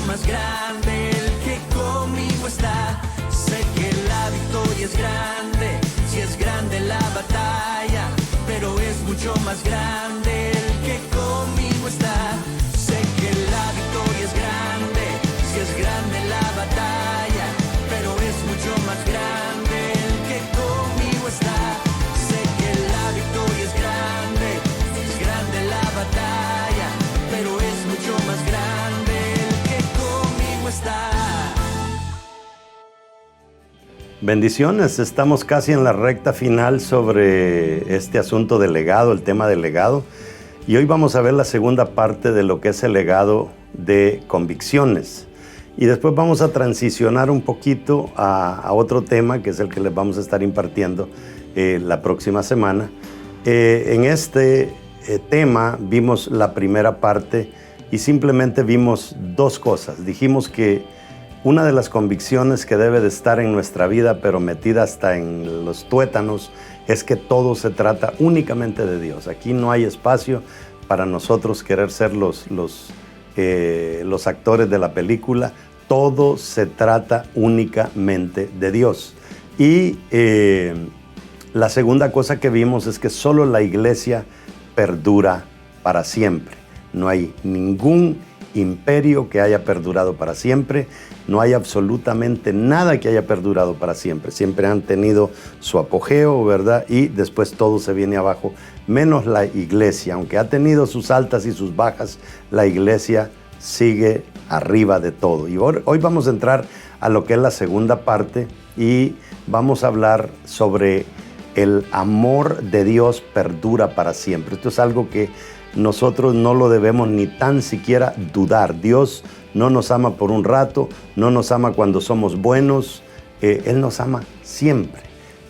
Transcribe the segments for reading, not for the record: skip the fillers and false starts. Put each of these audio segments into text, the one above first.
más grande el que conmigo está. Sé que la victoria es grande, si es grande la batalla, pero es mucho más grande el que conmigo está. Sé que la victoria es grande, si es grande la batalla, pero es mucho más grande el que conmigo está. Sé que la victoria es grande, si es grande la batalla, pero es mucho más grande el que conmigo está. Bendiciones, estamos casi en la recta final sobre este asunto del legado, el tema del legado. Y hoy vamos a ver la segunda parte de lo que es el legado de convicciones. Y después vamos a transicionar un poquito a otro tema, que es el que les vamos a estar impartiendo la próxima semana. En este tema vimos la primera parte y simplemente vimos dos cosas. Dijimos que una de las convicciones que debe de estar en nuestra vida, pero metida hasta en los tuétanos, es que todo se trata únicamente de Dios. Aquí no hay espacio para nosotros querer ser los actores de la película. Todo se trata únicamente de Dios. Y la segunda cosa que vimos es que solo la iglesia perdura para siempre. No hay ningún imperio que haya perdurado para siempre. No hay absolutamente nada que haya perdurado para siempre. Siempre han tenido su apogeo, ¿verdad? Y después todo se viene abajo, menos la iglesia. Aunque ha tenido sus altas y sus bajas, la iglesia sigue arriba de todo. Y hoy vamos a entrar a lo que es la segunda parte y vamos a hablar sobre el amor de Dios perdura para siempre. Esto es algo que nosotros no lo debemos ni tan siquiera dudar. Dios no nos ama por un rato, no nos ama cuando somos buenos, Él nos ama siempre.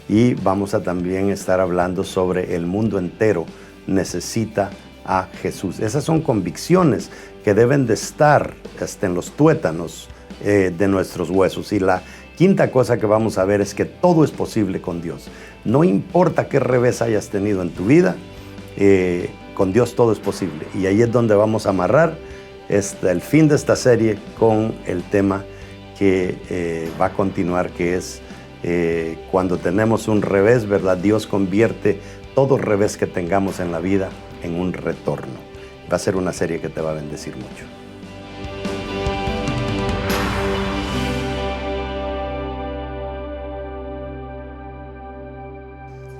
Y vamos a también estar hablando sobre el mundo entero necesita a Jesús. Esas son convicciones que deben de estar hasta en los tuétanos de nuestros huesos. Y la quinta cosa que vamos a ver es que todo es posible con Dios. No importa qué revés hayas tenido en tu vida, con Dios todo es posible. Y ahí es donde vamos a amarrar el fin de esta serie con el tema que va a continuar, que es cuando tenemos un revés, ¿verdad? Dios convierte todo revés que tengamos en la vida en un retorno. Va a ser una serie que te va a bendecir mucho.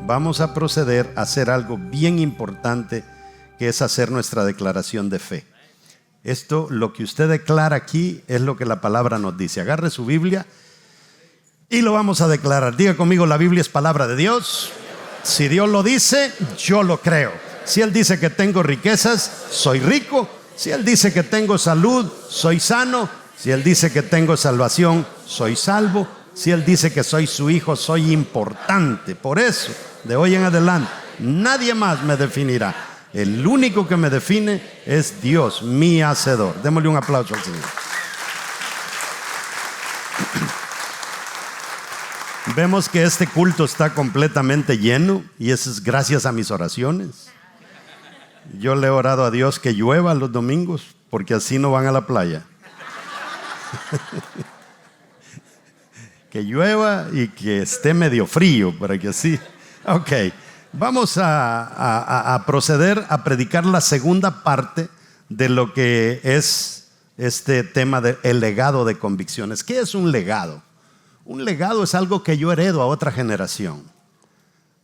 Vamos a proceder a hacer algo bien importante, que es hacer nuestra declaración de fe. Esto, lo que usted declara aquí, es lo que la palabra nos dice. Agarre su Biblia y lo vamos a declarar. Diga conmigo, la Biblia es palabra de Dios. Si Dios lo dice, yo lo creo. Si Él dice que tengo riquezas, soy rico. Si Él dice que tengo salud, soy sano. Si Él dice que tengo salvación, soy salvo. Si Él dice que soy su hijo, soy importante. Por eso, de hoy en adelante, nadie más me definirá. El único que me define es Dios, mi hacedor. Démosle un aplauso al Señor. Vemos que este culto está completamente lleno y eso es gracias a mis oraciones. Yo le he orado a Dios que llueva los domingos porque así no van a la playa. Que llueva y que esté medio frío para que así. Ok. Vamos a proceder a predicar la segunda parte de lo que es este tema del legado de convicciones. ¿Qué es un legado? Un legado es algo que yo heredo a otra generación.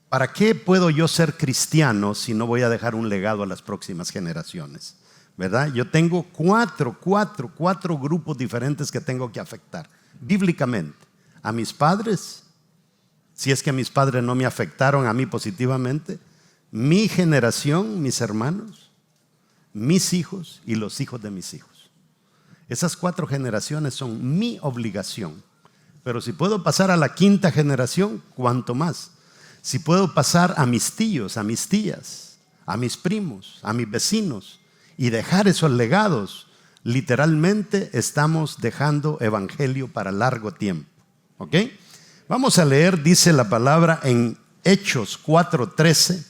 ¿Para qué puedo yo ser cristiano si no voy a dejar un legado a las próximas generaciones? ¿Verdad? Yo tengo cuatro grupos diferentes que tengo que afectar bíblicamente. A mis padres, si es que mis padres no me afectaron a mí positivamente, mi generación, mis hermanos, mis hijos y los hijos de mis hijos. Esas 4 generaciones son mi obligación. Pero si puedo pasar a la 5ª generación, ¿cuánto más? Si puedo pasar a mis tíos, a mis tías, a mis primos, a mis vecinos y dejar esos legados, literalmente estamos dejando evangelio para largo tiempo. ¿Ok? Vamos a leer, dice la palabra en Hechos 4:13.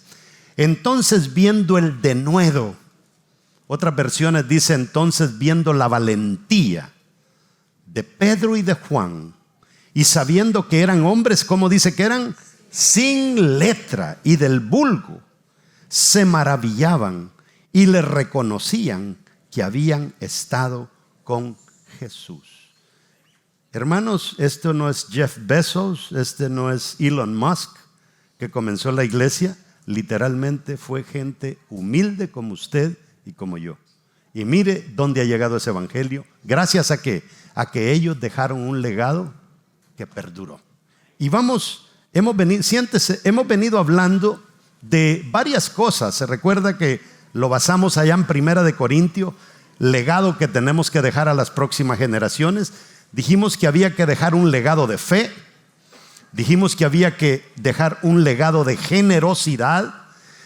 Entonces viendo el denuedo, otras versiones dice entonces viendo la valentía de Pedro y de Juan, y sabiendo que eran hombres, ¿cómo dice que eran? Sin letra y del vulgo, se maravillaban y le reconocían que habían estado con Jesús. Hermanos, esto no es Jeff Bezos, este no es Elon Musk que comenzó la iglesia. Literalmente fue gente humilde como usted y como yo. Y mire dónde ha llegado ese evangelio. ¿Gracias a qué? A que ellos dejaron un legado que perduró. Y hemos venido hablando de varias cosas. Se recuerda que lo basamos allá en 1 Corintios, legado que tenemos que dejar a las próximas generaciones. Dijimos que había que dejar un legado de fe. Dijimos que había que dejar un legado de generosidad.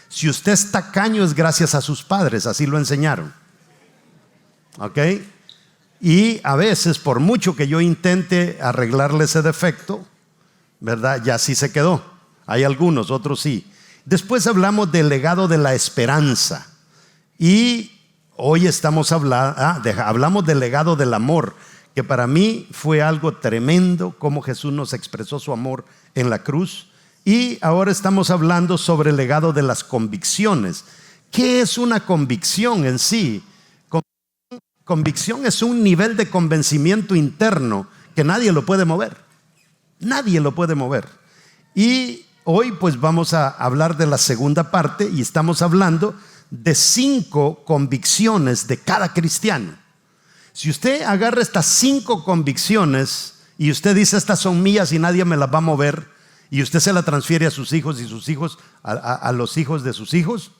Si usted es tacaño es gracias a sus padres, así lo enseñaron. ¿Ok? Y a veces, por mucho que yo intente arreglarle ese defecto, ¿verdad? Ya sí se quedó. Hay algunos, otros sí. Después hablamos del legado de la esperanza. Y hoy hablamos del legado del amor, que para mí fue algo tremendo, cómo Jesús nos expresó su amor en la cruz. Y ahora estamos hablando sobre el legado de las convicciones. ¿Qué es una convicción en sí? Convicción es un nivel de convencimiento interno que nadie lo puede mover. Nadie lo puede mover. Y hoy pues vamos a hablar de la segunda parte y estamos hablando de 5 convicciones de cada cristiano. Si usted agarra estas 5 convicciones y usted dice estas son mías y nadie me las va a mover, y usted se la transfiere a sus hijos y sus hijos a los hijos de sus hijos,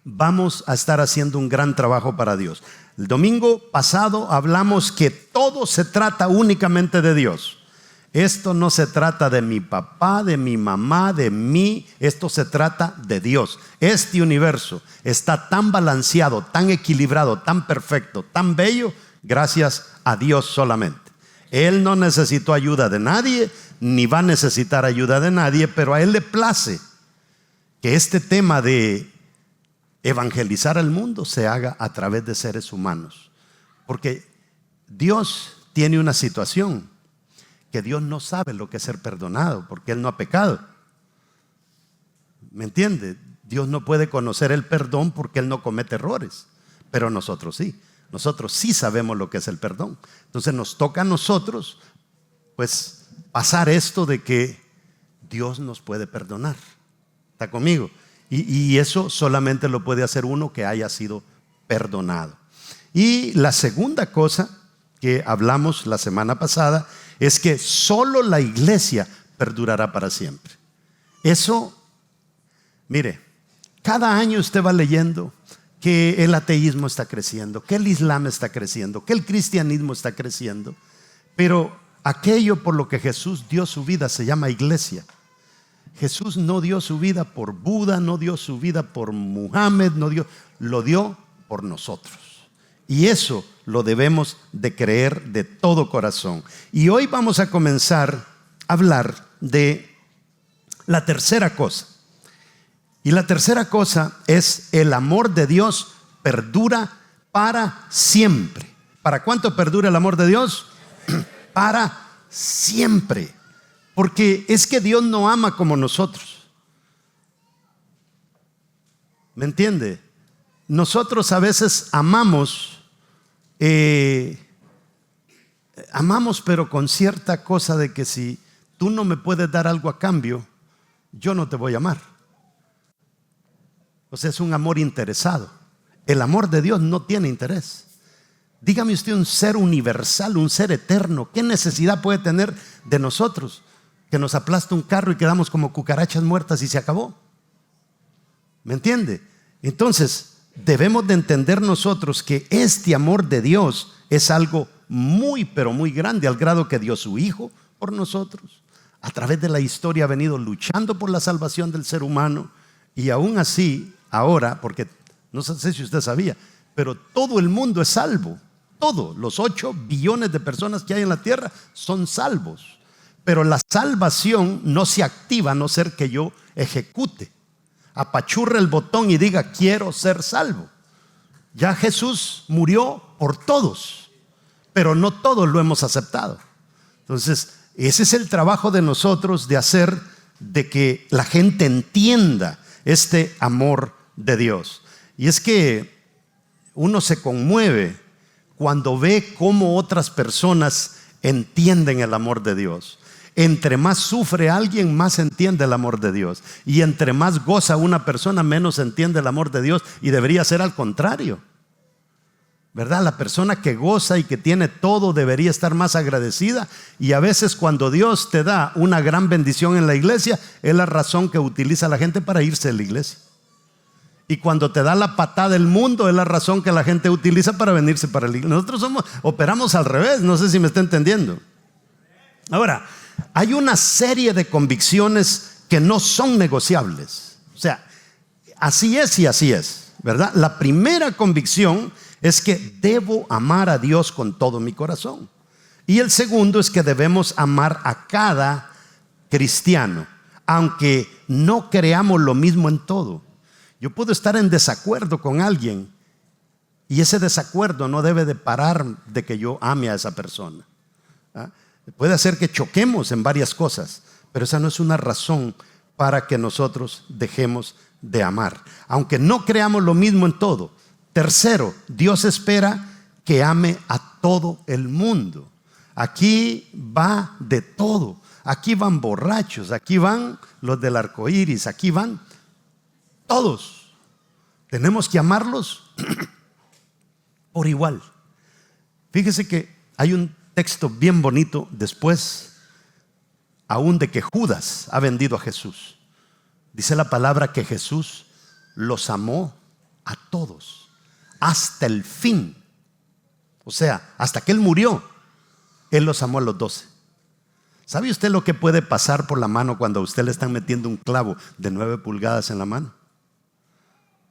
vamos a estar haciendo un gran trabajo para Dios. El domingo pasado hablamos que todo se trata únicamente de Dios. Esto no se trata de mi papá, de mi mamá, de mí. Esto se trata de Dios. Este universo está tan balanceado, tan equilibrado, tan perfecto, tan bello, gracias a Dios solamente. Él no necesitó ayuda de nadie, ni va a necesitar ayuda de nadie, pero a Él le place que este tema de evangelizar al mundo se haga a través de seres humanos. Porque Dios tiene una situación que Dios no sabe lo que es ser perdonado, porque Él no ha pecado. ¿Me entiende? Dios no puede conocer el perdón porque Él no comete errores, pero nosotros sí. Nosotros sí sabemos lo que es el perdón. Entonces nos toca a nosotros pues pasar esto de que Dios nos puede perdonar. ¿Está conmigo? Y eso solamente lo puede hacer uno que haya sido perdonado. Y la segunda cosa que hablamos la semana pasada es que solo la iglesia perdurará para siempre. Eso, mire, cada año usted va leyendo que el ateísmo está creciendo, que el islam está creciendo, que el cristianismo está creciendo, pero aquello por lo que Jesús dio su vida se llama iglesia. Jesús no dio su vida por Buda, no dio su vida por Muhammad, lo dio por nosotros. Y eso lo debemos de creer de todo corazón. Y hoy vamos a comenzar a hablar de la tercera cosa. Y la tercera cosa es el amor de Dios perdura para siempre. ¿Para cuánto perdura el amor de Dios? Para siempre. Porque es que Dios no ama como nosotros. ¿Me entiende? Nosotros a veces amamos, pero con cierta cosa de que si tú no me puedes dar algo a cambio, yo no te voy a amar. O sea, es un amor interesado. El amor de Dios no tiene interés. Dígame usted, un ser universal, un ser eterno, ¿qué necesidad puede tener de nosotros? Que nos aplasta un carro y quedamos como cucarachas muertas y se acabó. ¿Me entiende? Entonces, debemos de entender nosotros que este amor de Dios es algo muy, pero muy grande, al grado que dio su Hijo por nosotros. A través de la historia ha venido luchando por la salvación del ser humano. Y aún así, ahora, porque no sé si usted sabía, pero todo el mundo es salvo. Todos los 8 billones de personas que hay en la tierra son salvos. Pero la salvación no se activa a no ser que yo ejecute, apachurre el botón y diga quiero ser salvo. Ya Jesús murió por todos, pero no todos lo hemos aceptado. Entonces, ese es el trabajo de nosotros, de hacer de que la gente entienda este amor de Dios. Y es que uno se conmueve cuando ve cómo otras personas entienden el amor de Dios. Entre más sufre alguien, más entiende el amor de Dios. Y entre más goza una persona, menos entiende el amor de Dios. Y debería ser al contrario, ¿verdad? La persona que goza y que tiene todo debería estar más agradecida. Y a veces cuando Dios te da una gran bendición en la iglesia, es la razón que utiliza la gente para irse de la iglesia. Y cuando te da la patada del mundo, es la razón que la gente utiliza para venirse para la iglesia. Nosotros operamos al revés, no sé si me está entendiendo. Ahora, hay una serie de convicciones que no son negociables. O sea, así es y así es, ¿verdad? La primera convicción es que debo amar a Dios con todo mi corazón. Y el segundo es que debemos amar a cada cristiano, aunque no creamos lo mismo en todo. Yo puedo estar en desacuerdo con alguien y ese desacuerdo no debe de parar de que yo ame a esa persona. Puede hacer que choquemos en varias cosas, pero esa no es una razón para que nosotros dejemos de amar, aunque no creamos lo mismo en todo. Tercero, Dios espera que ame a todo el mundo. Aquí va de todo. Aquí van borrachos, aquí van los del arco iris, aquí van todos. Tenemos que amarlos por igual. Fíjese que hay un texto bien bonito después, aún de que Judas ha vendido a Jesús. Dice la palabra que Jesús los amó a todos hasta el fin. O sea, hasta que Él murió, Él los amó a los 12. ¿Sabe usted lo que puede pasar por la mano cuando a usted le están metiendo un clavo de 9 pulgadas en la mano?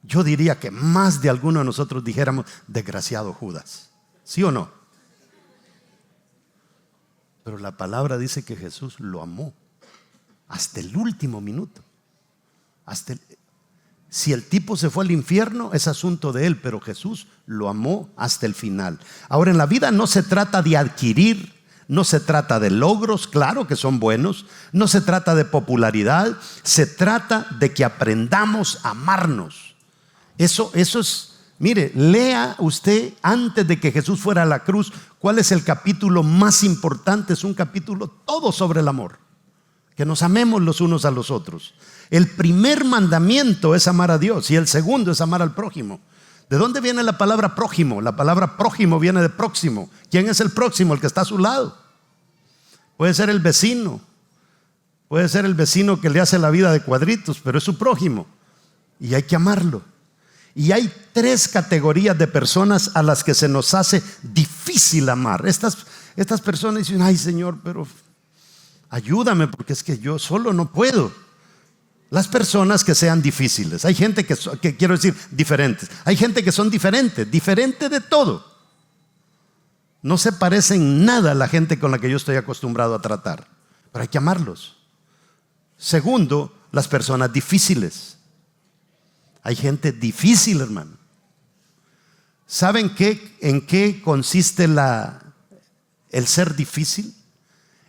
Yo diría que más de alguno de nosotros dijéramos, desgraciado Judas. ¿Sí o no? Pero la palabra dice que Jesús lo amó hasta el último minuto. Si el tipo se fue al infierno, es asunto de él, pero Jesús lo amó hasta el final. Ahora, en la vida no se trata de adquirir, no se trata de logros, claro que son buenos, no se trata de popularidad, se trata de que aprendamos a amarnos. Eso es. Mire, lea usted antes de que Jesús fuera a la cruz, ¿cuál es el capítulo más importante? Es un capítulo todo sobre el amor. Que nos amemos los unos a los otros. El primer mandamiento es amar a Dios y el segundo es amar al prójimo. ¿De dónde viene la palabra prójimo? La palabra prójimo viene de próximo. ¿Quién es el próximo? El que está a su lado. Puede ser el vecino. Puede ser el vecino que le hace la vida de cuadritos, pero es su prójimo. Y hay que amarlo. Y hay 3 categorías de personas a las que se nos hace difícil amar. Estas personas dicen, ay Señor, pero ayúdame porque es que yo solo no puedo. Las personas que sean difíciles. Hay gente que quiero decir diferentes. Hay gente que son diferentes de todo. No se parece en nada a la gente con la que yo estoy acostumbrado a tratar. Pero hay que amarlos. Segundo, las personas difíciles. Hay gente difícil, hermano. ¿Saben en qué consiste el ser difícil?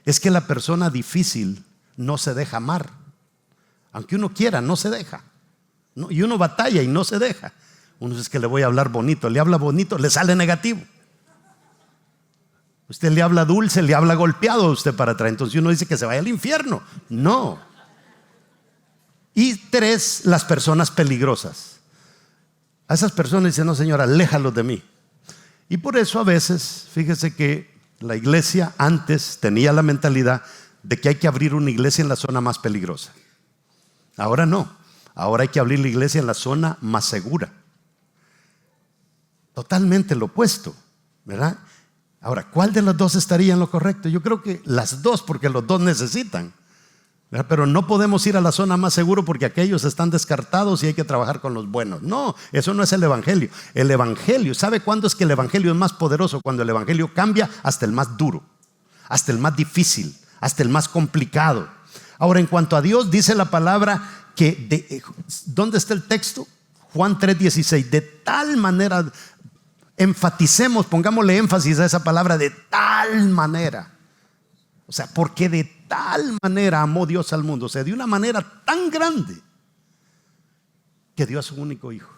Es que la persona difícil no se deja amar. Aunque uno quiera, no se deja. ¿No? Y uno batalla y no se deja. Uno dice que le voy a hablar bonito. Le habla bonito, le sale negativo. Usted le habla dulce, le habla golpeado a usted para atrás. Entonces uno dice que se vaya al infierno. No. Y 3, las personas peligrosas. A esas personas dicen, no Señor, aléjalos de mí. Y por eso a veces, fíjese que la iglesia antes tenía la mentalidad de que hay que abrir una iglesia en la zona más peligrosa. Ahora no, ahora hay que abrir la iglesia en la zona más segura. Totalmente lo opuesto, ¿verdad? Ahora, ¿cuál de las dos estaría en lo correcto? Yo creo que las dos, porque los dos necesitan. Pero no podemos ir a la zona más segura porque aquellos están descartados y hay que trabajar con los buenos. No, eso no es el evangelio. El evangelio, ¿sabe cuándo es que el evangelio es más poderoso? Cuando el evangelio cambia hasta el más duro, hasta el más difícil, hasta el más complicado. Ahora, en cuanto a Dios, dice la palabra que ¿dónde está el texto? Juan 3:16. De tal manera Enfaticemos, pongámosle énfasis a esa palabra, de tal manera. O sea, porque de tal manera amó Dios al mundo. O sea, de una manera tan grande que dio a su único hijo.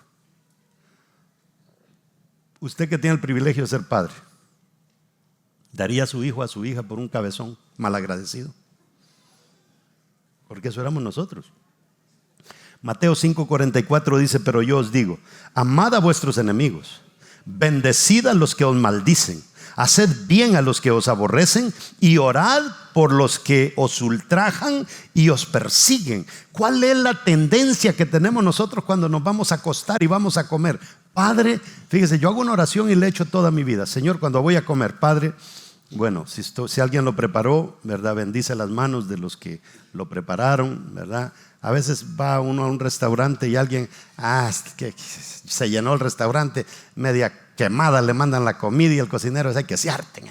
Usted que tiene el privilegio de ser padre, ¿daría a su hijo, a su hija por un cabezón malagradecido? Porque eso éramos nosotros. Mateo 5:44 dice: pero yo os digo, amad a vuestros enemigos, bendecid a los que os maldicen, haced bien a los que os aborrecen y orad por los que os ultrajan y os persiguen. ¿Cuál es la tendencia que tenemos nosotros cuando nos vamos a acostar y vamos a comer? Padre, fíjese, yo hago una oración y le echo toda mi vida. Señor, cuando voy a comer, Padre, bueno, si alguien lo preparó, ¿verdad? Bendice las manos de los que lo prepararon, ¿verdad? A veces va uno a un restaurante y alguien, que se llenó el restaurante, media quemada, le mandan la comida y el cocinero dice: que se harten,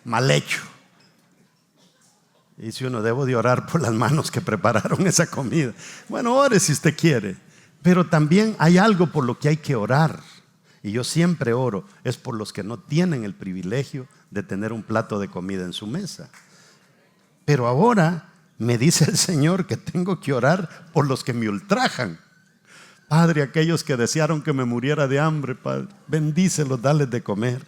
mal hecho. Y si uno, debo de orar por las manos que prepararon esa comida. Bueno, ore si usted quiere, pero también hay algo por lo que hay que orar. Y yo siempre oro, es por los que no tienen el privilegio de tener un plato de comida en su mesa. Pero ahora me dice el Señor que tengo que orar por los que me ultrajan. Padre, aquellos que desearon que me muriera de hambre, Padre, bendícelos, dales de comer.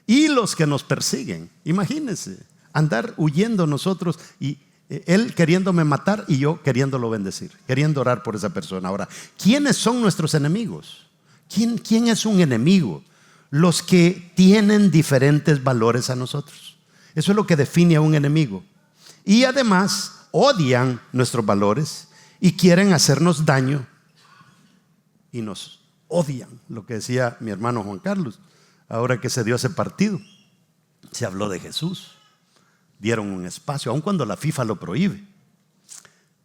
Y los que nos persiguen, imagínense, andar huyendo nosotros y él queriéndome matar y yo queriéndolo bendecir, queriendo orar por esa persona. Ahora, ¿quiénes son nuestros enemigos? ¿Quién es un enemigo? Los que tienen diferentes valores a nosotros. Eso es lo que define a un enemigo. Y además odian nuestros valores y quieren hacernos daño y nos odian. Lo que decía mi hermano Juan Carlos, ahora que se dio ese partido, se habló de Jesús, dieron un espacio, aun cuando la FIFA lo prohíbe.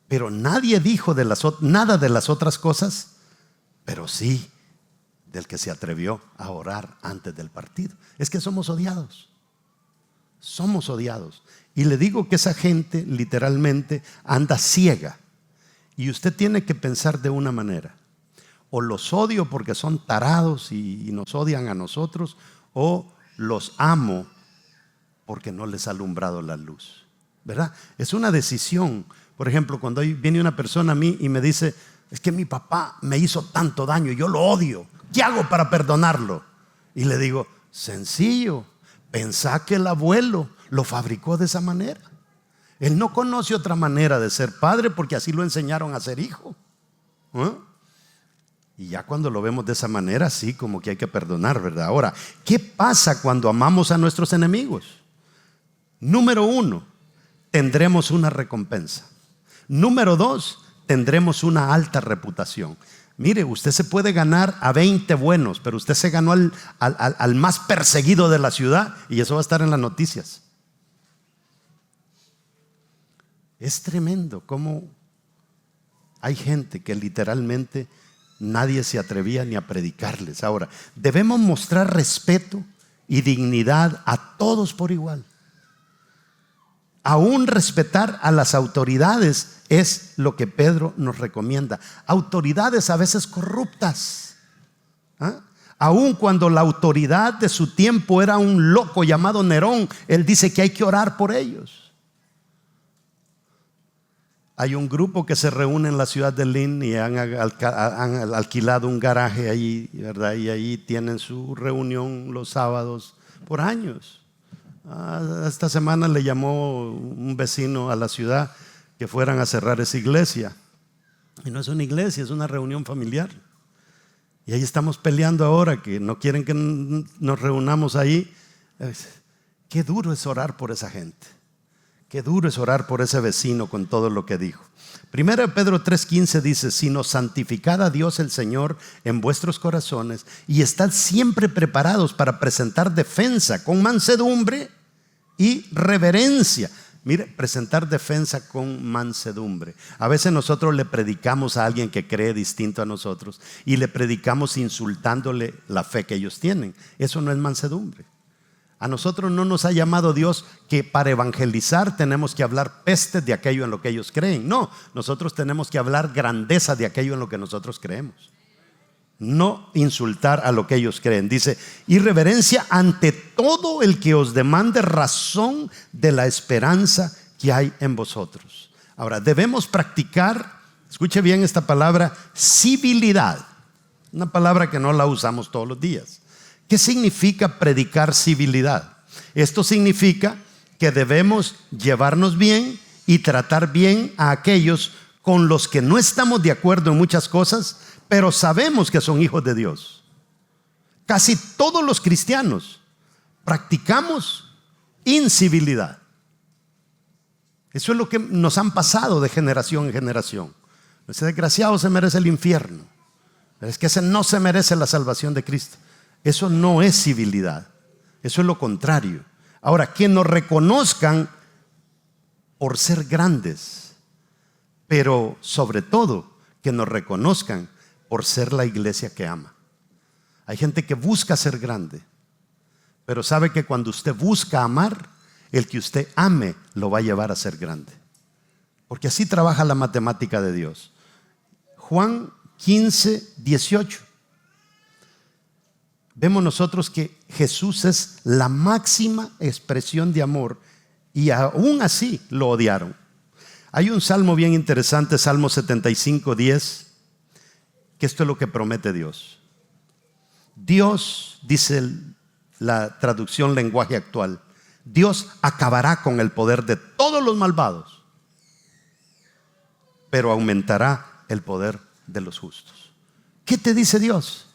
Pero nadie dijo nada de las otras cosas, pero sí del que se atrevió a orar antes del partido. Es que somos odiados. Somos odiados. Y le digo que esa gente literalmente anda ciega. Y usted tiene que pensar de una manera: o los odio porque son tarados y nos odian a nosotros, o los amo porque no les ha alumbrado la luz, ¿verdad? Es una decisión. Por ejemplo, cuando viene una persona a mí y me dice: es que mi papá me hizo tanto daño y yo lo odio, ¿qué hago para perdonarlo? Y le digo: sencillo, pensá que el abuelo lo fabricó de esa manera. Él no conoce otra manera de ser padre porque así lo enseñaron a ser hijo. Y ya cuando lo vemos de esa manera, sí, como que hay que perdonar, ¿verdad? Ahora, ¿qué pasa cuando amamos a nuestros enemigos? Número 1, tendremos una recompensa. Número 2, tendremos una alta reputación. Mire, usted se puede ganar a 20 buenos, pero usted se ganó al más perseguido de la ciudad y eso va a estar en las noticias. Es tremendo cómo hay gente que literalmente nadie se atrevía ni a predicarles. Ahora, debemos mostrar respeto y dignidad a todos por igual. Aún respetar a las autoridades es lo que Pedro nos recomienda. Autoridades a veces corruptas. Aún cuando la autoridad de su tiempo era un loco llamado Nerón, él dice que hay que orar por ellos. Hay un grupo que se reúne en la ciudad de Lynn y han alquilado un garaje ahí, ¿verdad? Y ahí tienen su reunión los sábados por años. Esta semana le llamó un vecino a la ciudad que fueran a cerrar esa iglesia. Y no es una iglesia, es una reunión familiar. Y ahí estamos peleando ahora que no quieren que nos reunamos ahí. Qué duro es orar por esa gente. Qué duro es orar por ese vecino con todo lo que dijo. 1 Pedro 3:15 dice: sino santificad a Dios el Señor en vuestros corazones y estad siempre preparados para presentar defensa con mansedumbre y reverencia. Mire, presentar defensa con mansedumbre. A veces nosotros le predicamos a alguien que cree distinto a nosotros y le predicamos insultándole la fe que ellos tienen. Eso no es mansedumbre. A nosotros no nos ha llamado Dios que para evangelizar tenemos que hablar pestes de aquello en lo que ellos creen. No, nosotros tenemos que hablar grandeza de aquello en lo que nosotros creemos. no insultar a lo que ellos creen. Dice, y reverencia ante todo el que os demande razón de la esperanza que hay en vosotros. Ahora, debemos practicar, escuche bien esta palabra, civilidad. Una palabra que no la usamos todos los días. ¿Qué significa predicar civilidad? Esto significa que debemos llevarnos bien y tratar bien a aquellos con los que no estamos de acuerdo en muchas cosas, pero sabemos que son hijos de Dios. Casi todos los cristianos practicamos incivilidad. Eso es lo que nos han pasado de generación en generación. Ese desgraciado se merece el infierno. Es que ese no se merece la salvación de Cristo. Eso no es civilidad. Eso es lo contrario. Ahora, que nos reconozcan por ser grandes, pero sobre todo que nos reconozcan por ser la iglesia que ama. Hay gente que busca ser grande, pero sabe que cuando usted busca amar, el que usted ame lo va a llevar a ser grande. Porque así trabaja la matemática de Dios. Juan 15, 18. Vemos nosotros que Jesús es la máxima expresión de amor y aún así lo odiaron. Hay un salmo bien interesante, Salmo 75, 10, que esto es lo que promete Dios. Dios, dice la traducción lenguaje actual, Dios acabará con el poder de todos los malvados, pero aumentará el poder de los justos. ¿Qué te dice Dios?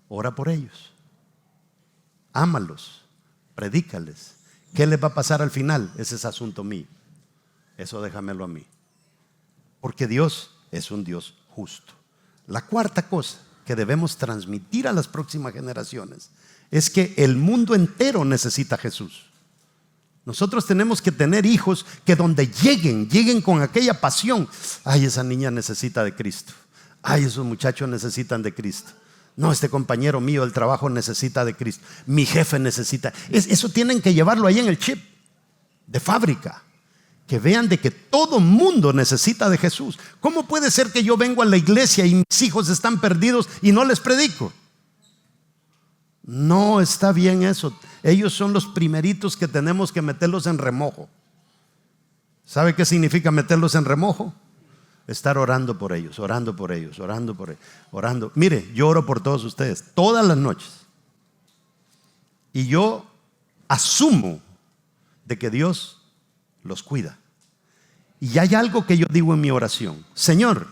Ora por ellos, ámalos, predícales. ¿Qué les va a pasar al final? Ese es asunto mío. Eso déjamelo a mí. Porque Dios es un Dios justo. La cuarta cosa que debemos transmitir a las próximas generaciones es que el mundo entero necesita a Jesús. Nosotros tenemos que tener hijos que donde lleguen con aquella pasión. Ay, esa niña necesita de Cristo. Ay, esos muchachos necesitan de Cristo. No, este compañero mío del trabajo necesita de Cristo. Mi jefe necesita. Eso tienen que llevarlo ahí en el chip de fábrica. Que vean de que todo mundo necesita de Jesús. ¿Cómo puede ser que yo vengo a la iglesia y mis hijos están perdidos y no les predico? No está bien eso. Ellos son los primeritos que tenemos que meterlos en remojo. ¿Sabe qué significa meterlos en remojo? Estar orando por ellos, orando por ellos, orando por ellos, orando. Mire, yo oro por todos ustedes todas las noches. Y yo asumo de que Dios los cuida. Y hay algo que yo digo en mi oración. Señor,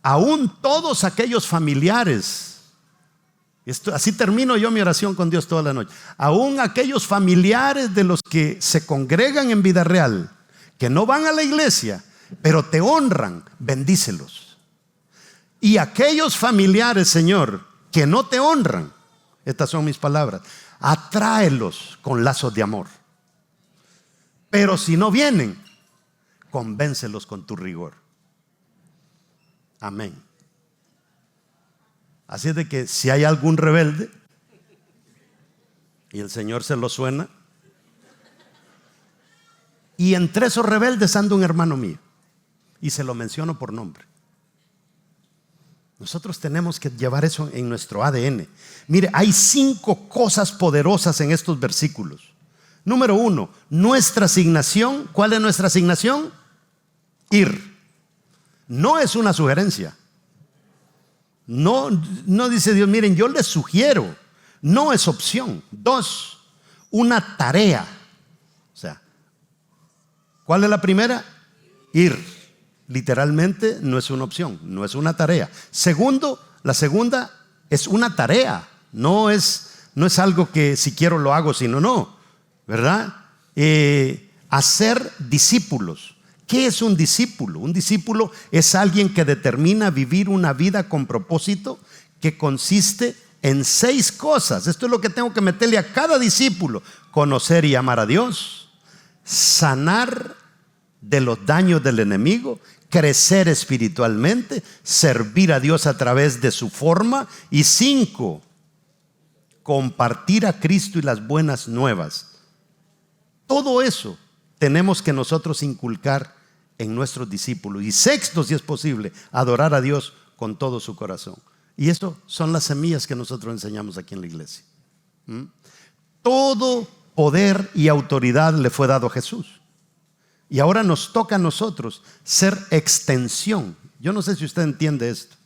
aún todos aquellos familiares, así termino yo mi oración con Dios toda la noche, aún aquellos familiares de los que se congregan en vida real, que no van a la iglesia, pero te honran, bendícelos. Y aquellos familiares, Señor, que no te honran, estas son mis palabras, atráelos con lazos de amor. Pero si no vienen, convéncelos con tu rigor. Amén. Así es de que si hay algún rebelde y el Señor se lo suena, y entre esos rebeldes anda un hermano mío y se lo menciono por nombre. Nosotros tenemos que llevar eso en nuestro ADN. Mire, hay 5 cosas poderosas en estos versículos. Número 1, nuestra asignación. ¿Cuál es nuestra asignación? Ir. No es una sugerencia. No dice Dios, miren, yo les sugiero. No es opción. 2, una tarea. O sea, ¿cuál es la primera? Ir. Literalmente no es una opción, no es una tarea. Segundo, la segunda es una tarea. No es algo que si quiero lo hago, sino no. ¿Verdad? Hacer discípulos. ¿Qué es un discípulo? Un discípulo es alguien que determina vivir una vida con propósito que consiste en 6 cosas. Esto es lo que tengo que meterle a cada discípulo: conocer y amar a Dios, sanar de los daños del enemigo, crecer espiritualmente, servir a Dios a través de su forma, y 5, compartir a Cristo y las buenas nuevas. Todo eso tenemos que nosotros inculcar en nuestros discípulos. Y 6, si es posible, adorar a Dios con todo su corazón. Y esto son las semillas que nosotros enseñamos aquí en la iglesia. Todo poder y autoridad le fue dado a Jesús. Y ahora nos toca a nosotros ser extensión. Yo no sé si usted entiende esto.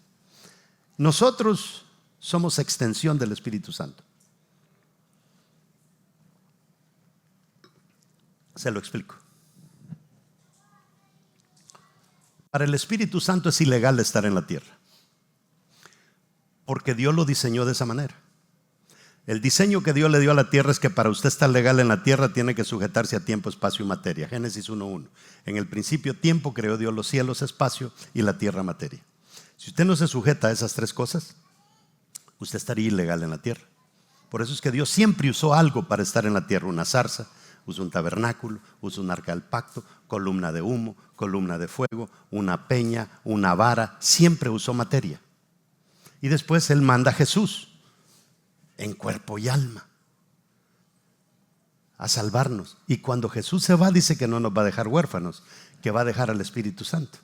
Nosotros somos extensión del Espíritu Santo. Se lo explico. Para el Espíritu Santo es ilegal estar en la tierra, porque Dios lo diseñó de esa manera. El diseño que Dios le dio a la tierra es que para usted estar legal en la tierra tiene que sujetarse a tiempo, espacio y materia. Génesis 1:1. En el principio tiempo creó Dios los cielos, espacio, y la tierra, materia. Si usted no se sujeta a esas tres cosas, usted estaría ilegal en la tierra. Por eso es que Dios siempre usó algo para estar en la tierra. Una zarza, usó un tabernáculo, usó un arca del pacto, columna de humo, columna de fuego, una peña, una vara. Siempre usó materia. Y después Él manda a Jesús en cuerpo y alma a salvarnos. Y cuando Jesús se va, dice que no nos va a dejar huérfanos, que va a dejar al Espíritu Santo.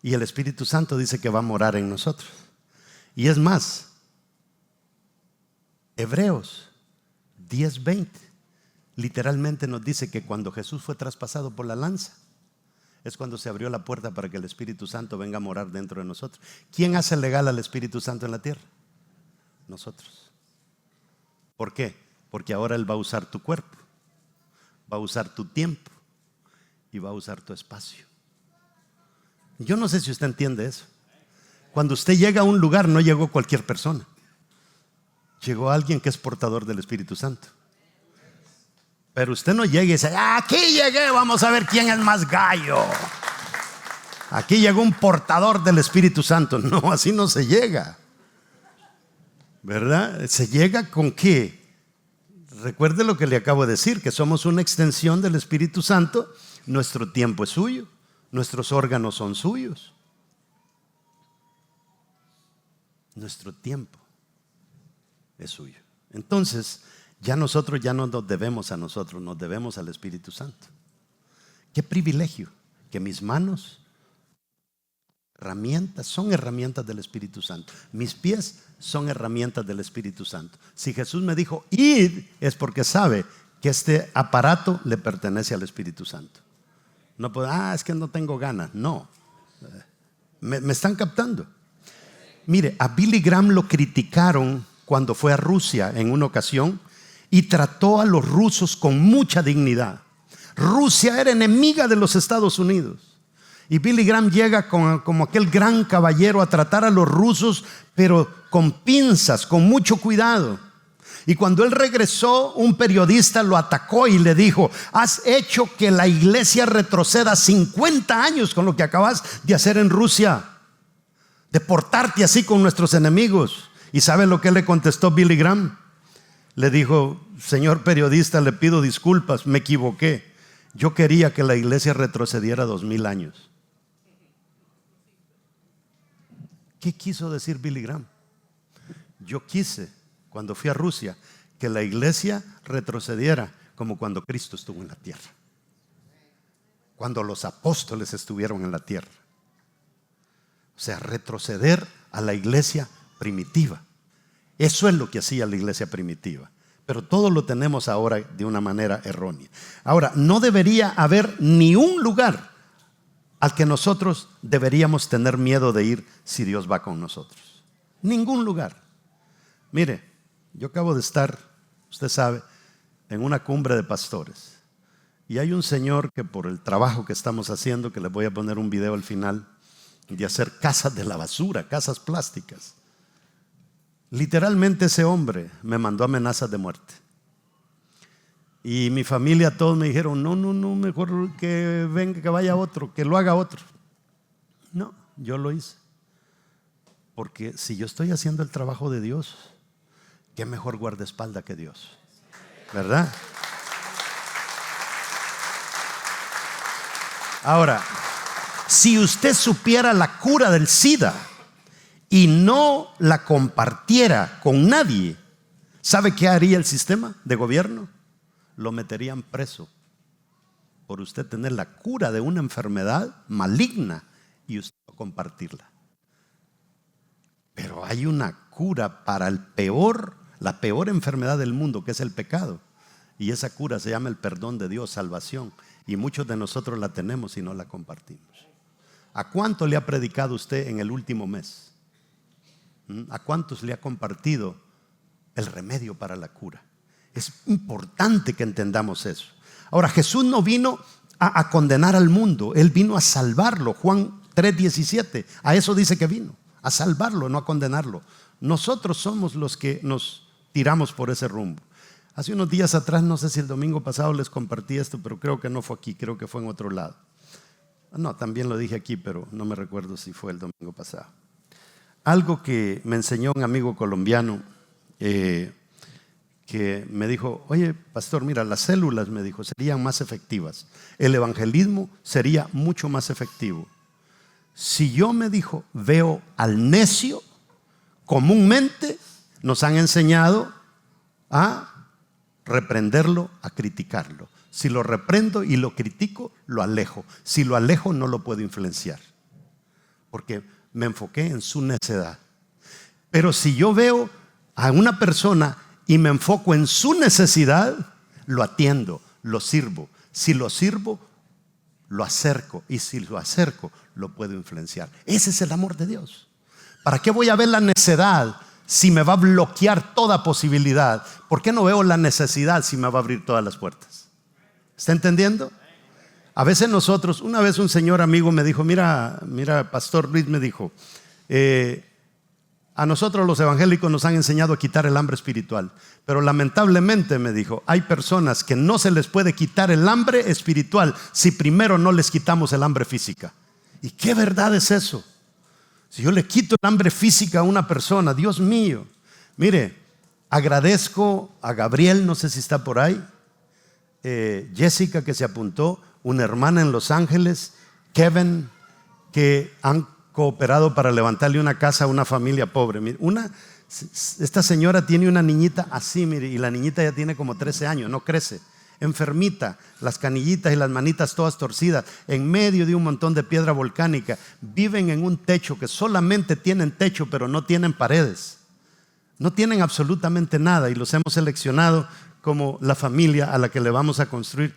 Y el Espíritu Santo dice que va a morar en nosotros. Y es más, Hebreos 10:20 literalmente nos dice que cuando Jesús fue traspasado por la lanza, es cuando se abrió la puerta para que el Espíritu Santo venga a morar dentro de nosotros. ¿Quién hace legal al Espíritu Santo en la tierra? Nosotros. ¿Por qué? Porque ahora Él va a usar tu cuerpo, va a usar tu tiempo y va a usar tu espacio. Yo no sé si usted entiende eso. Cuando usted llega a un lugar, no llegó cualquier persona. Llegó alguien que es portador del Espíritu Santo. Pero usted no llega y dice: aquí llegué, vamos a ver quién es más gallo. Aquí llegó un portador del Espíritu Santo. No, así no se llega, ¿verdad? ¿Se llega con qué? Recuerde lo que le acabo de decir, que somos una extensión del Espíritu Santo. Nuestro tiempo es suyo, nuestros órganos son suyos. Nuestro tiempo es suyo. Entonces, ya nosotros ya no nos debemos a nosotros, nos debemos al Espíritu Santo. Qué privilegio que mis manos, herramientas, son herramientas del Espíritu Santo. Mis pies son herramientas del Espíritu Santo. Si Jesús me dijo id, es porque sabe que este aparato le pertenece al Espíritu Santo. No puedo, es que no tengo ganas. No, me están captando. Mire, a Billy Graham lo criticaron cuando fue a Rusia en una ocasión y trató a los rusos con mucha dignidad. Rusia era enemiga de los Estados Unidos. Y Billy Graham llega como aquel gran caballero a tratar a los rusos, pero con pinzas, con mucho cuidado. Y cuando él regresó, un periodista lo atacó y le dijo: has hecho que la iglesia retroceda 50 años con lo que acabas de hacer en Rusia, de portarte así con nuestros enemigos. ¿Y sabe lo que le contestó Billy Graham? Le dijo: señor periodista, le pido disculpas, me equivoqué. Yo quería que la iglesia retrocediera 2000 años. ¿Qué quiso decir Billy Graham? Yo quise, cuando fui a Rusia, que la iglesia retrocediera como cuando Cristo estuvo en la tierra, cuando los apóstoles estuvieron en la tierra. O sea, retroceder a la iglesia primitiva. Eso es lo que hacía la iglesia primitiva. Pero todo lo tenemos ahora de una manera errónea. Ahora, no debería haber ni un lugar al que nosotros deberíamos tener miedo de ir si Dios va con nosotros. Ningún lugar. Mire, yo acabo de estar, usted sabe, en una cumbre de pastores. Y hay un señor que, por el trabajo que estamos haciendo, que les voy a poner un video al final, de hacer casas de la basura, casas plásticas. Literalmente ese hombre me mandó amenazas de muerte. Y mi familia, todos me dijeron: no, mejor que venga, que vaya otro, que lo haga otro. No, yo lo hice. Porque si yo estoy haciendo el trabajo de Dios, qué mejor guardaespaldas que Dios, ¿verdad? Ahora, si usted supiera la cura del SIDA y no la compartiera con nadie, ¿sabe qué haría el sistema de gobierno? Lo meterían preso por usted tener la cura de una enfermedad maligna y usted no compartirla. Pero hay una cura para la peor enfermedad del mundo, que es el pecado. Y esa cura se llama el perdón de Dios, salvación. Y muchos de nosotros la tenemos y no la compartimos. ¿A cuánto le ha predicado usted en el último mes? ¿A cuántos le ha compartido el remedio para la cura? Es importante que entendamos eso. Ahora, Jesús no vino a condenar al mundo, Él vino a salvarlo. Juan 3:17, a eso dice que vino, a salvarlo, no a condenarlo. Nosotros somos los que nos tiramos por ese rumbo. Hace unos días atrás, no sé si el domingo pasado les compartí esto, pero creo que no fue aquí, creo que fue en otro lado. No, también lo dije aquí, pero no me recuerdo si fue el domingo pasado. Algo que me enseñó un amigo colombiano, que me dijo: oye, pastor, mira, las células, me dijo, serían más efectivas. El evangelismo sería mucho más efectivo si yo, me dijo, veo al necio. Comúnmente nos han enseñado a reprenderlo, a criticarlo. Si lo reprendo y lo critico, lo alejo. Si lo alejo, no lo puedo influenciar, porque me enfoqué en su necedad. Pero si yo veo a una persona y me enfoco en su necesidad, lo atiendo, lo sirvo. Si lo sirvo, lo acerco. Y si lo acerco, lo puedo influenciar. Ese es el amor de Dios. ¿Para qué voy a ver la necedad si me va a bloquear toda posibilidad? ¿Por qué no veo la necesidad si me va a abrir todas las puertas? ¿Está entendiendo? A veces nosotros, una vez un señor amigo me dijo: mira, pastor Luis, me dijo, a nosotros los evangélicos nos han enseñado a quitar el hambre espiritual, pero lamentablemente, me dijo, hay personas que no se les puede quitar el hambre espiritual si primero no les quitamos el hambre física. ¿Y qué verdad es eso? Si yo le quito el hambre física a una persona, Dios mío. Mire, agradezco a Gabriel, no sé si está por ahí, Jessica, que se apuntó, una hermana en Los Ángeles, Kevin, que han cooperado para levantarle una casa a una familia pobre. Mire, esta señora tiene una niñita así, mire, y la niñita ya tiene como 13 años, no crece, enfermita, las canillitas y las manitas todas torcidas, en medio de un montón de piedra volcánica. Viven en un techo que solamente tienen techo, pero no tienen paredes. No tienen absolutamente nada, y los hemos seleccionado como la familia a la que le vamos a construir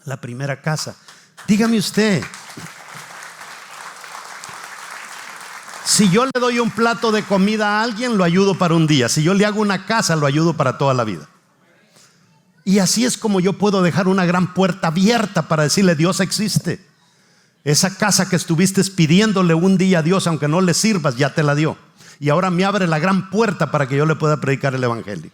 la primera casa. Dígame usted, si yo le doy un plato de comida a alguien, lo ayudo para un día. Si yo le hago una casa, lo ayudo para toda la vida. Y así es como yo puedo dejar una gran puerta abierta para decirle: Dios existe. Esa casa que estuviste pidiéndole un día a Dios, aunque no le sirvas, ya te la dio. Y ahora me abre la gran puerta para que yo le pueda predicar el evangelio.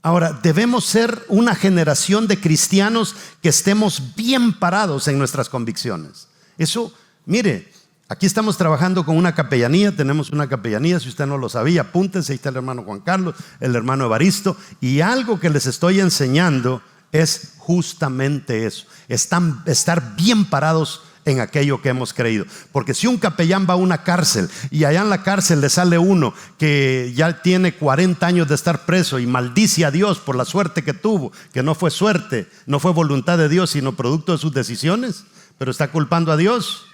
Ahora, debemos ser una generación de cristianos que estemos bien parados en nuestras convicciones. Eso, mire, aquí estamos trabajando con una capellanía, tenemos una capellanía, si usted no lo sabía, apúntense, ahí está el hermano Juan Carlos, el hermano Evaristo, y algo que les estoy enseñando es justamente eso, estar bien parados en aquello que hemos creído. Porque si un capellán va a una cárcel y allá en la cárcel le sale uno que ya tiene 40 años de estar preso y maldice a Dios por la suerte que tuvo, que no fue suerte, no fue voluntad de Dios, sino producto de sus decisiones, pero está culpando a Dios,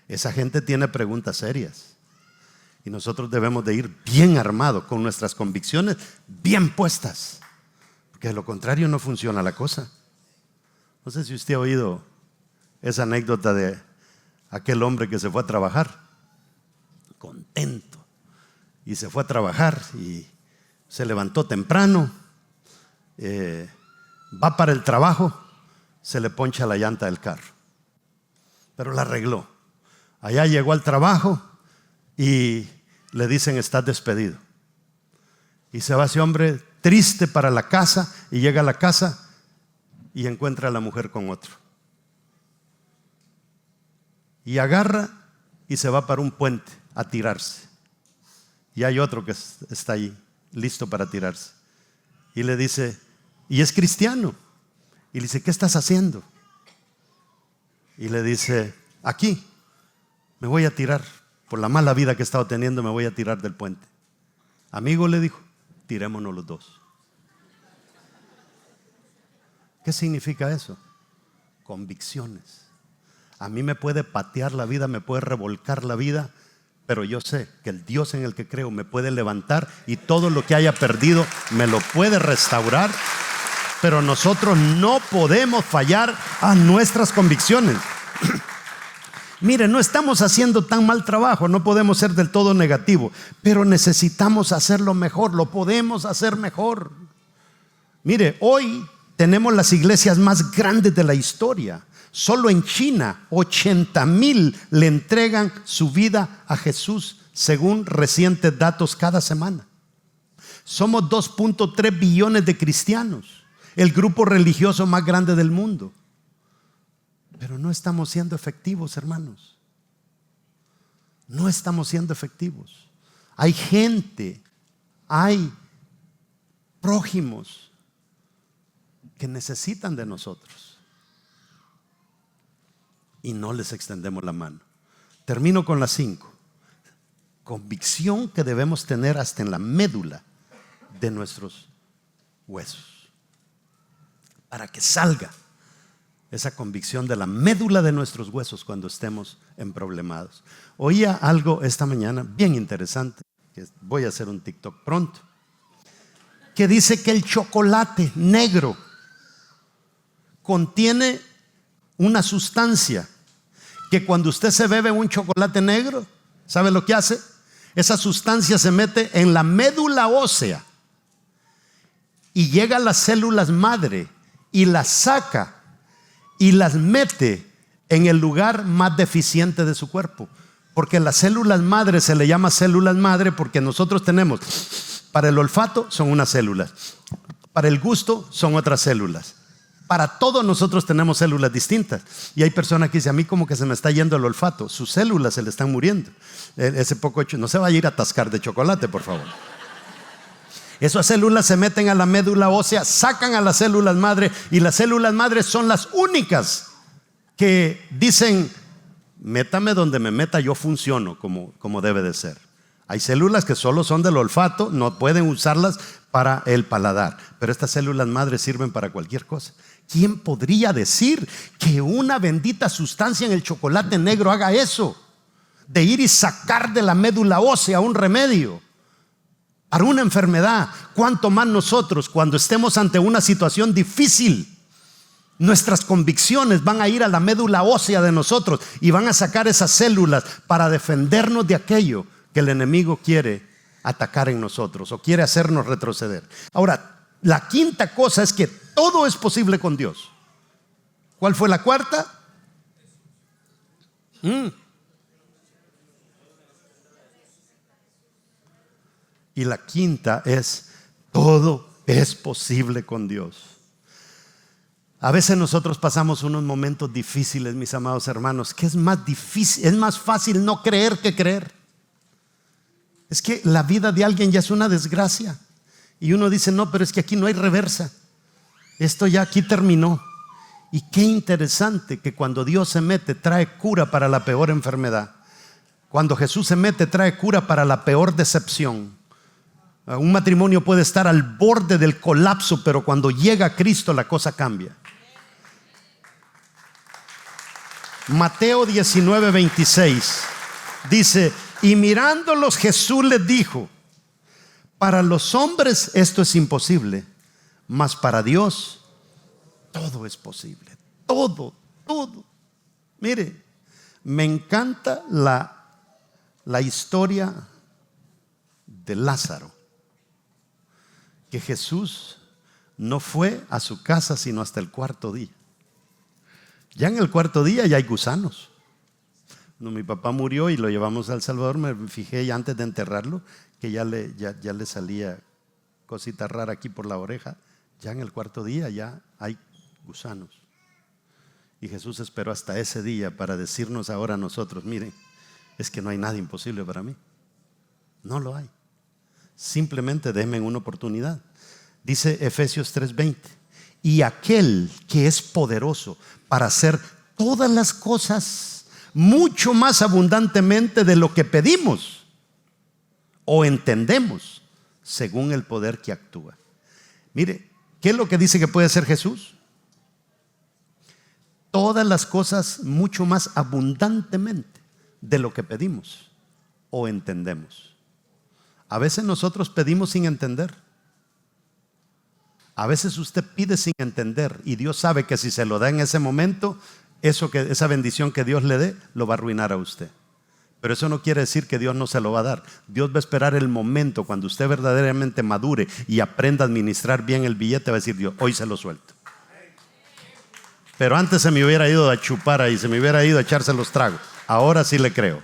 esa gente tiene preguntas serias. Y nosotros debemos de ir bien armados, con nuestras convicciones bien puestas, porque de lo contrario no funciona la cosa. No sé si usted ha oído esa anécdota de aquel hombre que se fue a trabajar contento, y se fue a trabajar y se levantó temprano, va para el trabajo, se le poncha la llanta del carro, pero la arregló. Allá llegó al trabajo y le dicen: estás despedido. Y se va ese hombre triste para la casa, y llega a la casa y encuentra a la mujer con otro. Y agarra y se va para un puente a tirarse. Y hay otro que está ahí, listo para tirarse. Y le dice, y es cristiano. Y le dice: ¿qué estás haciendo? Y le dice: aquí, me voy a tirar. Por la mala vida que he estado teniendo, me voy a tirar del puente. Amigo, le dijo, tirémonos los dos. ¿Qué significa eso? Convicciones. A mí me puede patear la vida, me puede revolcar la vida, pero yo sé que el Dios en el que creo me puede levantar y todo lo que haya perdido me lo puede restaurar. Pero nosotros no podemos fallar a nuestras convicciones. Mire, no estamos haciendo tan mal trabajo, no podemos ser del todo negativos, pero necesitamos hacerlo mejor, lo podemos hacer mejor. Mire, hoy tenemos las iglesias más grandes de la historia. Solo en China 80,000 le entregan su vida a Jesús, según recientes datos cada semana. Somos 2.3 billones de cristianos, el grupo religioso más grande del mundo. Pero no estamos siendo efectivos, hermanos. No estamos siendo efectivos. Hay gente, hay prójimos que necesitan de nosotros y no les extendemos la mano. Termino con las 5. Convicción que debemos tener hasta en la médula de nuestros huesos, para que salga esa convicción de la médula de nuestros huesos cuando estemos emproblemados. Oía algo esta mañana bien interesante, que voy a hacer un TikTok pronto, que dice que el chocolate negro contiene una sustancia que cuando usted se bebe un chocolate negro, ¿sabe lo que hace? Esa sustancia se mete en la médula ósea y llega a las células madre y las saca y las mete en el lugar más deficiente de su cuerpo. Porque las células madre se le llama células madre porque nosotros tenemos, para el olfato son unas células, para el gusto son otras células, para todo nosotros tenemos células distintas. Y hay personas que dicen, a mí como que se me está yendo el olfato, sus células se le están muriendo. Ese poco hecho, no se vaya a ir a atascar de chocolate, por favor. Esas células se meten a la médula ósea, sacan a las células madre, y las células madre son las únicas que dicen, métame donde me meta, yo funciono como debe de ser. Hay células que solo son del olfato, no pueden usarlas para el paladar, pero estas células madre sirven para cualquier cosa. ¿Quién podría decir que una bendita sustancia en el chocolate negro haga eso? De ir y sacar de la médula ósea un remedio para una enfermedad. Cuánto más nosotros cuando estemos ante una situación difícil, nuestras convicciones van a ir a la médula ósea de nosotros y van a sacar esas células para defendernos de aquello que el enemigo quiere atacar en nosotros o quiere hacernos retroceder. Ahora, la quinta cosa es que todo es posible con Dios. ¿Cuál fue la cuarta? Y la quinta es, todo es posible con Dios. A veces nosotros pasamos unos momentos difíciles, mis amados hermanos, que es más difícil, es más fácil no creer que creer. Es que la vida de alguien ya es una desgracia. Y uno dice, no, pero es que aquí no hay reversa. Esto ya aquí terminó. Y qué interesante que cuando Dios se mete, trae cura para la peor enfermedad. Cuando Jesús se mete, trae cura para la peor decepción. Un matrimonio puede estar al borde del colapso, pero cuando llega Cristo la cosa cambia. Mateo 19:26 dice, y mirándolos Jesús les dijo, para los hombres esto es imposible, mas para Dios todo es posible. Todo. Mire, me encanta la historia de Lázaro, que Jesús no fue a su casa sino hasta el cuarto día. Ya en el cuarto día ya hay gusanos. Cuando mi papá murió y lo llevamos a El Salvador, me fijé ya antes de enterrarlo que ya le salía cosita rara aquí por la oreja. Ya en el cuarto día ya hay gusanos. Y Jesús esperó hasta ese día para decirnos ahora a nosotros, miren, es que no hay nada imposible para mí. No lo hay. Simplemente denme una oportunidad. Dice Efesios 3:20, y aquel que es poderoso para hacer todas las cosas mucho más abundantemente de lo que pedimos o entendemos, según el poder que actúa. Mire, ¿qué es lo que dice que puede hacer Jesús? Todas las cosas mucho más abundantemente de lo que pedimos o entendemos. A veces nosotros pedimos sin entender. A veces usted pide sin entender y Dios sabe que si se lo da en ese momento, esa bendición que Dios le dé, lo va a arruinar a usted. Pero eso no quiere decir que Dios no se lo va a dar. Dios va a esperar el momento cuando usted verdaderamente madure y aprenda a administrar bien el billete, va a decir Dios, hoy se lo suelto. Pero antes se me hubiera ido a chupar ahí, se me hubiera ido a echarse los tragos. Ahora sí le creo.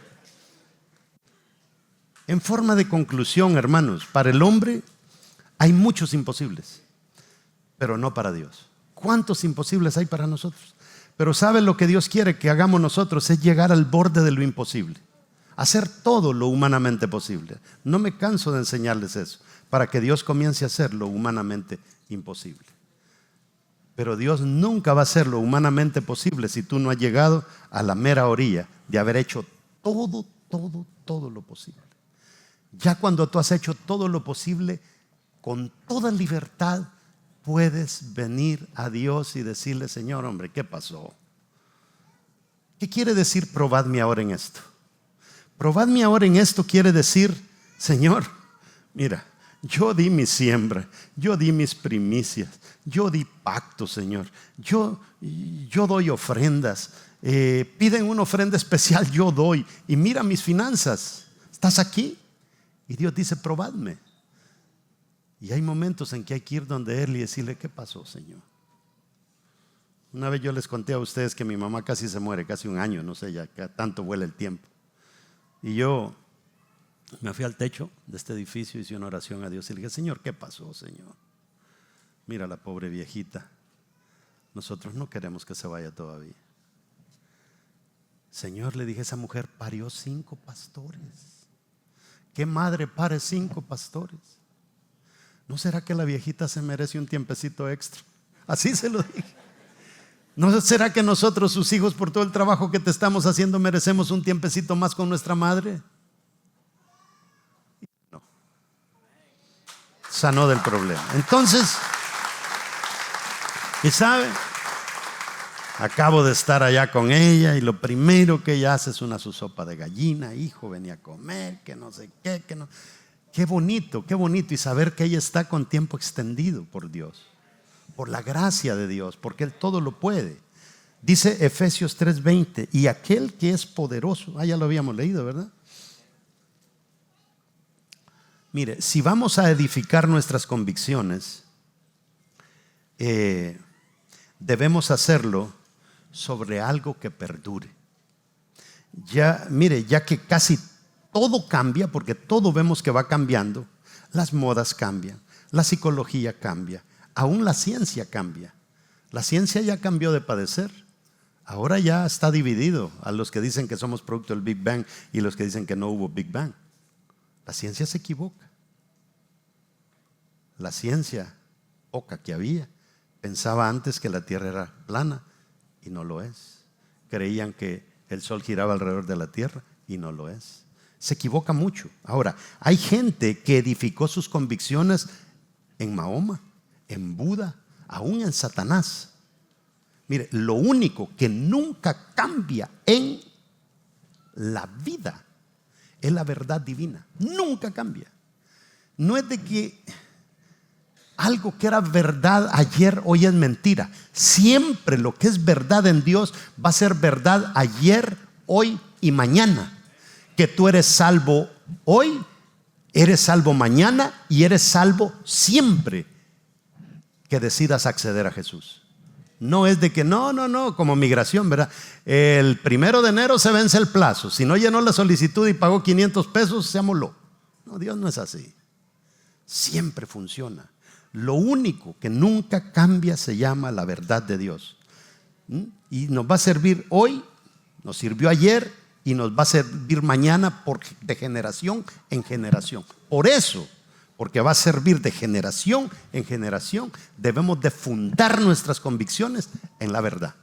En forma de conclusión, hermanos, para el hombre hay muchos imposibles, pero no para Dios. ¿Cuántos imposibles hay para nosotros? Pero ¿sabe lo que Dios quiere que hagamos nosotros? Es llegar al borde de lo imposible. Hacer todo lo humanamente posible. No me canso de enseñarles eso, para que Dios comience a hacer lo humanamente imposible. Pero Dios nunca va a hacer lo humanamente posible si tú no has llegado a la mera orilla de haber hecho todo lo posible. Ya cuando tú has hecho todo lo posible, con toda libertad puedes venir a Dios y decirle, Señor, hombre, ¿qué pasó? ¿Qué quiere decir probadme ahora en esto? Probadme ahora en esto quiere decir, Señor, mira, yo di mi siembra, yo di mis primicias, yo di pacto, Señor, yo doy ofrendas, piden una ofrenda especial, yo doy, y mira mis finanzas, ¿estás aquí? Y Dios dice, probadme. Y hay momentos en que hay que ir donde Él y decirle, ¿qué pasó, Señor? Una vez yo les conté a ustedes que mi mamá casi se muere, casi un año, no sé, ya tanto vuela el tiempo. Y yo me fui al techo de este edificio, hice una oración a Dios y le dije, Señor, ¿qué pasó, Señor? Mira la pobre viejita, nosotros no queremos que se vaya todavía. Señor, le dije, esa mujer parió 5 pastores. ¿Qué madre pare 5 pastores? ¿No será que la viejita se merece un tiempecito extra? Así se lo dije. ¿No será que nosotros, sus hijos, por todo el trabajo que te estamos haciendo, merecemos un tiempecito más con nuestra madre? No. Sanó del problema. Entonces, ¿y sabe? Acabo de estar allá con ella y lo primero que ella hace es su sopa de gallina. Hijo, venía a comer, que no sé qué, que no. Qué bonito, y saber que ella está con tiempo extendido por Dios, por la gracia de Dios, porque Él todo lo puede. Dice Efesios 3:20, y aquel que es poderoso, ya lo habíamos leído, ¿verdad? Mire, si vamos a edificar nuestras convicciones, debemos hacerlo sobre algo que perdure. Mire, ya que casi todo cambia, porque todo vemos que va cambiando. Las modas cambian, la psicología cambia, aún la ciencia cambia. La ciencia ya cambió de padecer. Ahora ya está dividido a los que dicen que somos producto del Big Bang y los que dicen que no hubo Big Bang. La ciencia se equivoca. La ciencia, poca que había, pensaba antes que la Tierra era plana y no lo es. Creían que el Sol giraba alrededor de la Tierra y no lo es. Se equivoca mucho. Ahora, hay gente que edificó sus convicciones en Mahoma, en Buda, aún en Satanás. Mire, lo único que nunca cambia en la vida es la verdad divina. Nunca cambia. No es de que algo que era verdad ayer, hoy es mentira. Siempre lo que es verdad en Dios va a ser verdad ayer, hoy y mañana. Que tú eres salvo hoy, eres salvo mañana y eres salvo siempre que decidas acceder a Jesús. No es de que no, como migración, ¿verdad? El 1 de enero se vence el plazo. Si no llenó la solicitud y pagó 500 pesos, seámoslo. No, Dios no es así. Siempre funciona. Lo único que nunca cambia se llama la verdad de Dios. Y nos va a servir hoy, nos sirvió ayer y nos va a servir mañana de generación en generación. Por eso, porque va a servir de generación en generación, debemos de fundar nuestras convicciones en la verdad.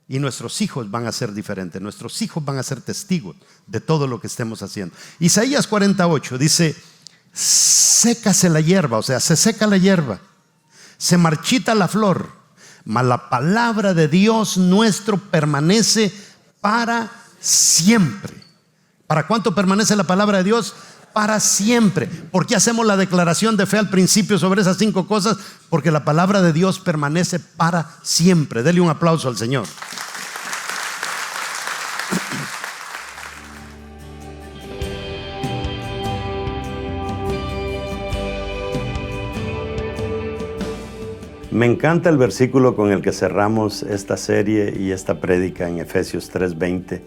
Y nuestros hijos van a ser diferentes. Nuestros hijos van a ser testigos de todo lo que estemos haciendo. Isaías 48 dice: sécase la hierba, o sea, se seca la hierba, se marchita la flor, mas la palabra de Dios nuestro permanece para siempre. ¿Para cuánto permanece la palabra de Dios? Para siempre. ¿Por qué hacemos la declaración de fe al principio sobre esas 5 cosas? Porque la palabra de Dios permanece para siempre. Dele un aplauso al Señor. Me encanta el versículo con el que cerramos esta serie y esta prédica en Efesios 3:20.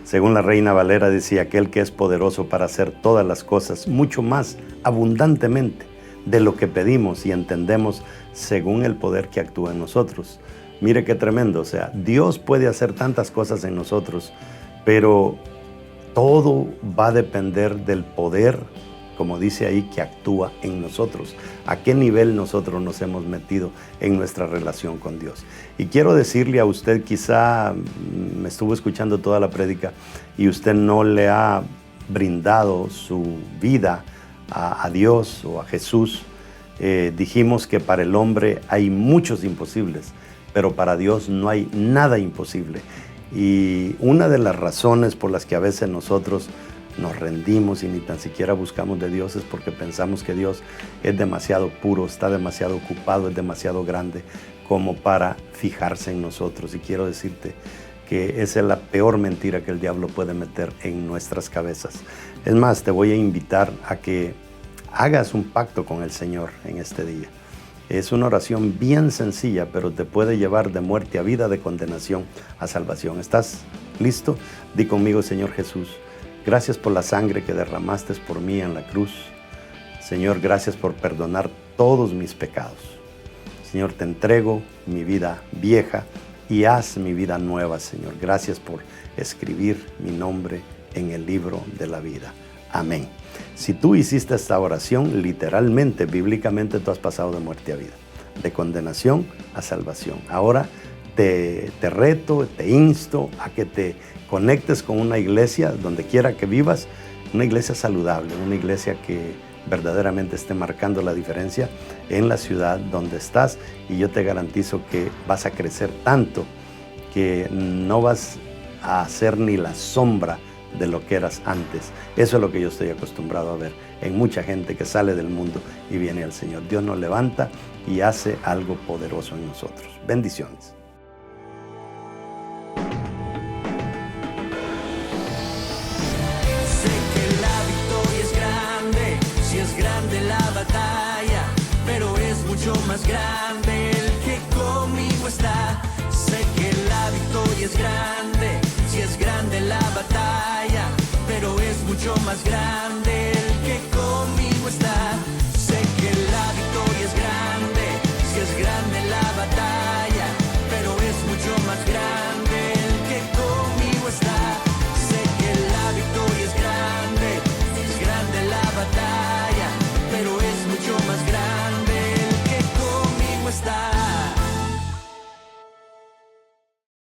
Según la Reina Valera decía, aquel que es poderoso para hacer todas las cosas mucho más abundantemente de lo que pedimos y entendemos según el poder que actúa en nosotros. Mire qué tremendo, o sea, Dios puede hacer tantas cosas en nosotros, pero todo va a depender del poder, como dice ahí, que actúa en nosotros. ¿A qué nivel nosotros nos hemos metido en nuestra relación con Dios? Y quiero decirle a usted, quizá me estuvo escuchando toda la prédica y usted no le ha brindado su vida a Dios o a Jesús. Dijimos que para el hombre hay muchos imposibles, pero para Dios no hay nada imposible. Y una de las razones por las que a veces nosotros nos rendimos y ni tan siquiera buscamos de Dios es porque pensamos que Dios es demasiado puro, está demasiado ocupado, es demasiado grande como para fijarse en nosotros. Y quiero decirte que esa es la peor mentira que el diablo puede meter en nuestras cabezas. Es más, te voy a invitar a que hagas un pacto con el Señor en este día. Es una oración bien sencilla, pero te puede llevar de muerte a vida, de condenación a salvación. ¿Estás listo? Di conmigo: Señor Jesús, gracias por la sangre que derramaste por mí en la cruz. Señor, gracias por perdonar todos mis pecados. Señor, te entrego mi vida vieja y haz mi vida nueva, Señor. Gracias por escribir mi nombre en el libro de la vida. Amén. Si tú hiciste esta oración, literalmente, bíblicamente, tú has pasado de muerte a vida, de condenación a salvación. Ahora te reto, te insto a que te conectes con una iglesia, donde quiera que vivas, una iglesia saludable, una iglesia que verdaderamente esté marcando la diferencia en la ciudad donde estás, y yo te garantizo que vas a crecer tanto que no vas a ser ni la sombra de lo que eras antes. Eso es lo que yo estoy acostumbrado a ver en mucha gente que sale del mundo y viene al Señor. Dios nos levanta y hace algo poderoso en nosotros. Bendiciones. Sé que la victoria es grande, si es grande la batalla, pero es mucho más grande el que conmigo está. Sé que la victoria es grande, si es grande la batalla, pero es mucho más grande